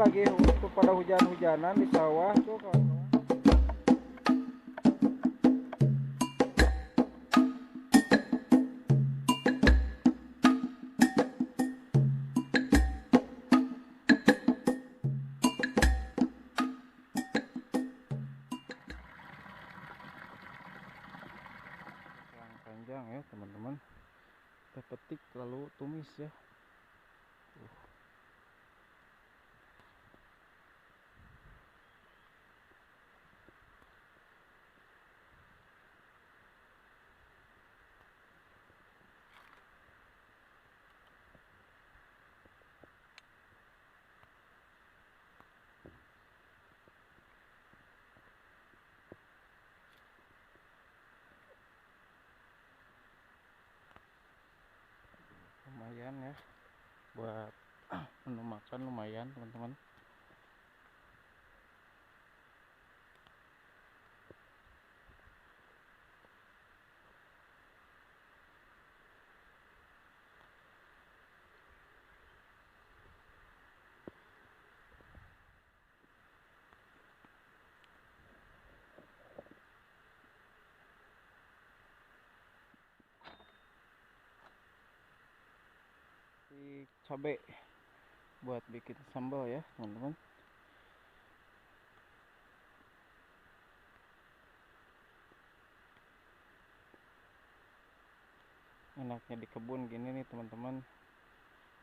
lagi waktu pada hujan-hujanan di sawah tuh kawan-kawan. Yang panjang ya teman-teman, kita petik lalu tumis ya. Lumayan ya buat menu makan, lumayan teman-teman. Cabai buat bikin sambal ya teman-teman. Enaknya di kebun gini nih teman-teman,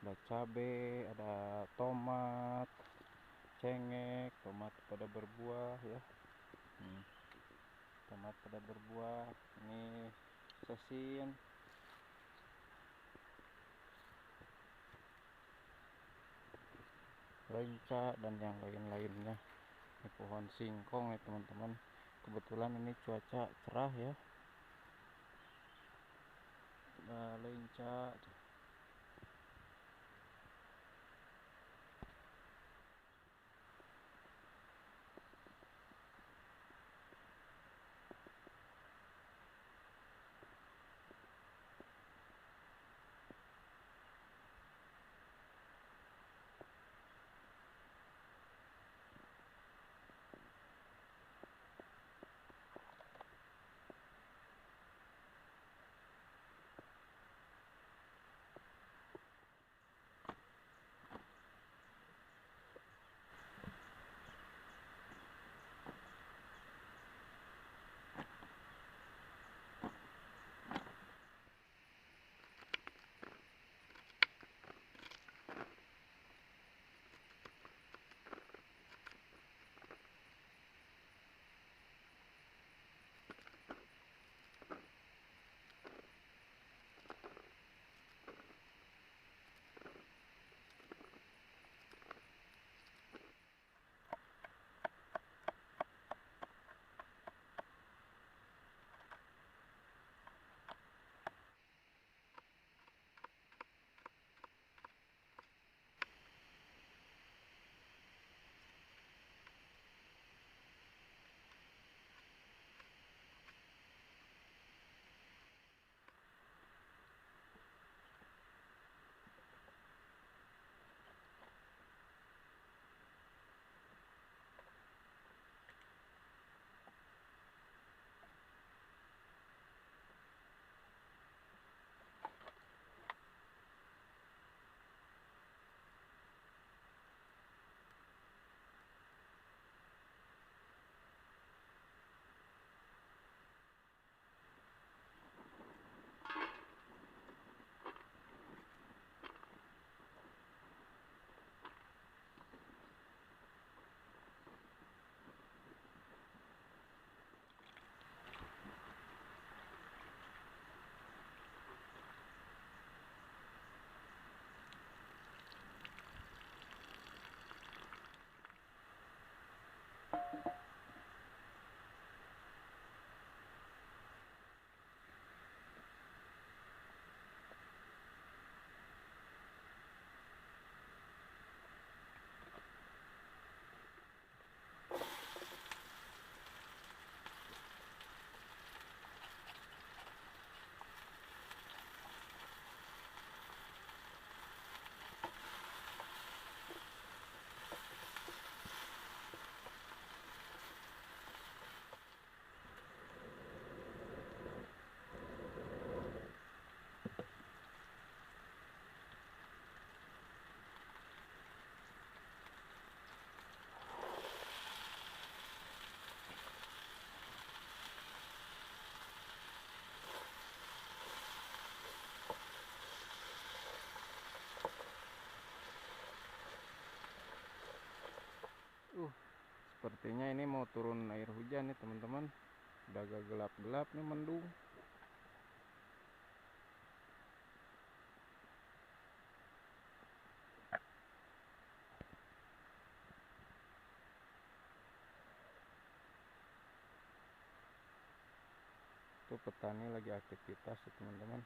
ada cabai, ada tomat, cengkeh, tomat pada berbuah ya. Tomat pada berbuah, ini sesin, lenca, dan yang lain-lainnya. Ini pohon singkong ya teman-teman, kebetulan ini cuaca cerah ya. Nah, lenca sepertinya ini mau turun air hujan nih teman-teman. Udah agak gelap-gelap nih, mendung. Tuh petani lagi aktivitas ya teman-teman.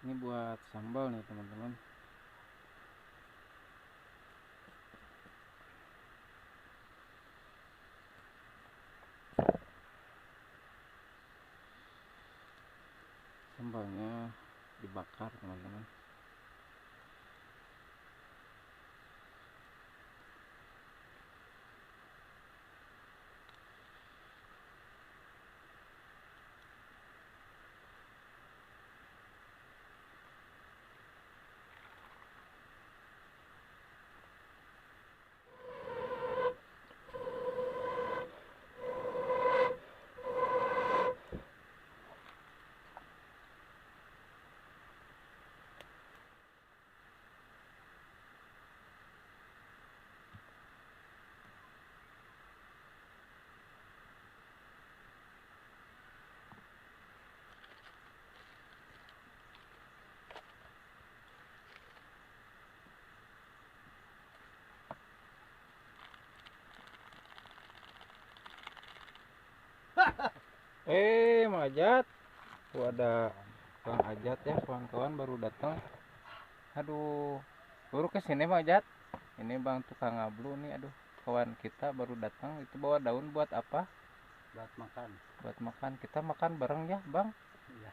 Ini buat sambal nih teman-teman. Sambalnya dibakar teman-teman. Mang Ajat. Tuh ada Bang Ajat ya, kawan-kawan baru datang. Aduh, baru kesini Mang Ajat. Ini Bang tukang ngablu nih, aduh. Kawan kita baru datang, itu bawa daun buat apa? Buat makan. Buat makan. Kita makan bareng ya, Bang. Iya.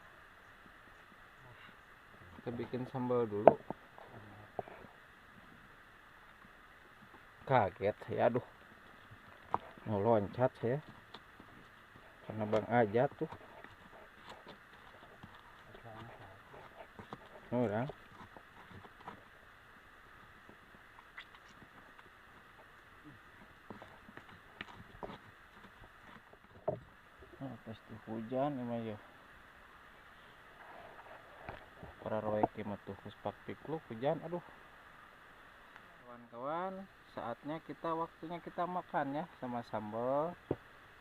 Kita bikin sambal dulu. Kaget saya, aduh. Mau loncat saya. Karena Bang Ajat tuh. Orang. Oh, pasti hujan emang ya. Para roek tuh pak pikluk hujan, aduh. Kawan-kawan, waktunya kita makan ya sama sambal,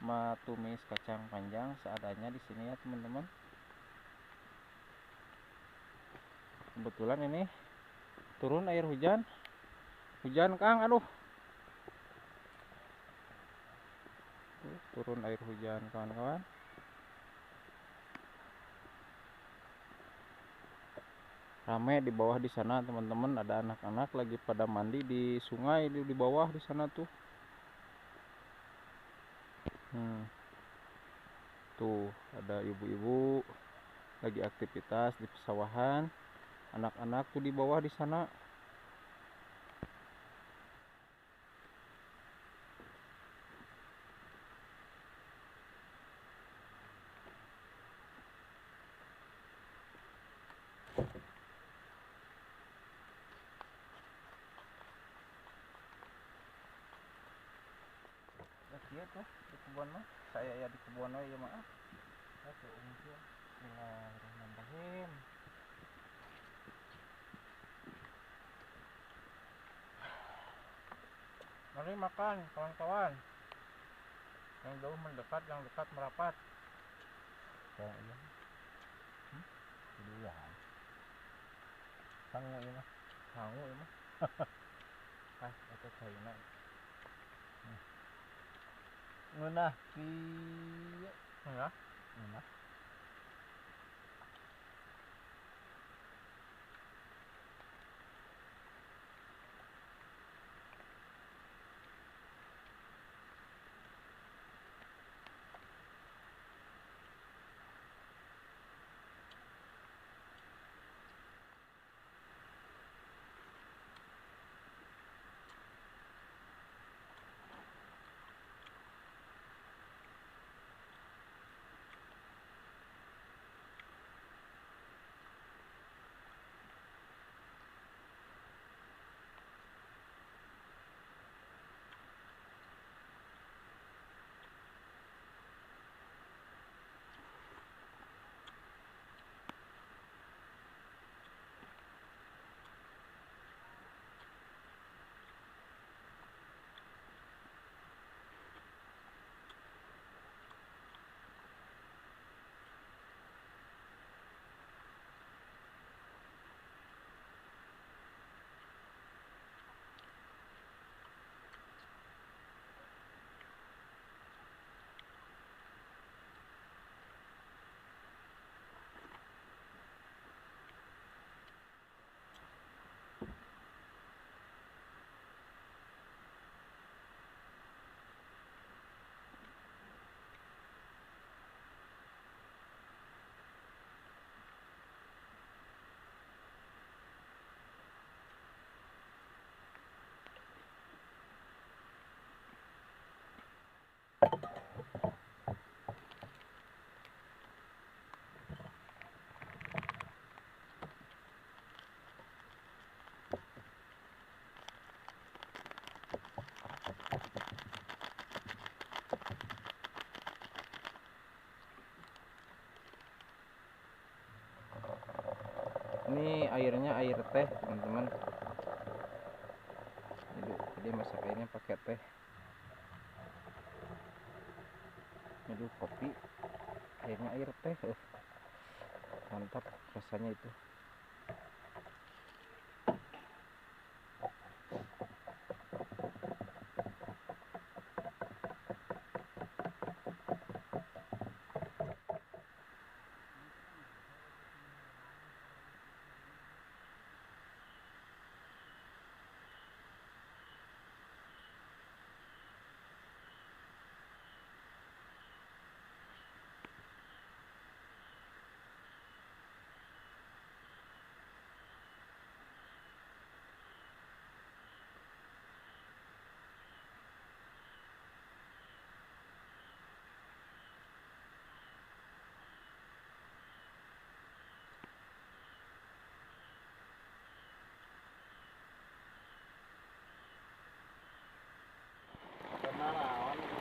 sama tumis kacang panjang seadanya di sini ya teman-teman. Kebetulan ini turun air hujan. Hujan Kang, aduh. Turun air hujan kawan-kawan. rame di bawah di sana teman-teman, ada anak-anak lagi pada mandi di sungai di bawah di sana tuh. Tuh ada ibu-ibu lagi aktivitas di pesawahan, anak-anak tuh di bawah di sana. Ya tuh di kebun mah, saya ya di kebun ya maaf. Bismillahirrahmanirrahim. Mari makan kawan-kawan. Yang jauh mendekat, yang dekat merapat. Kayak ini. Dulu ya. Sangu ini mah. Sangu ini mah. Itu China. Ngeunah kieu. Ngeunah. Ini airnya air teh teman-teman. Jadi masak airnya pakai teh. Aduh kopi, airnya air teh. Mantap rasanya itu.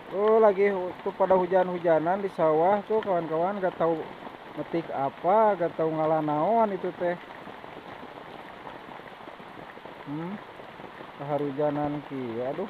Oh lagi tuh pada hujan-hujanan di sawah tuh kawan-kawan, gak tahu metik apa, gak tahu ngalah naon itu teh. Keharujanan ki, aduh.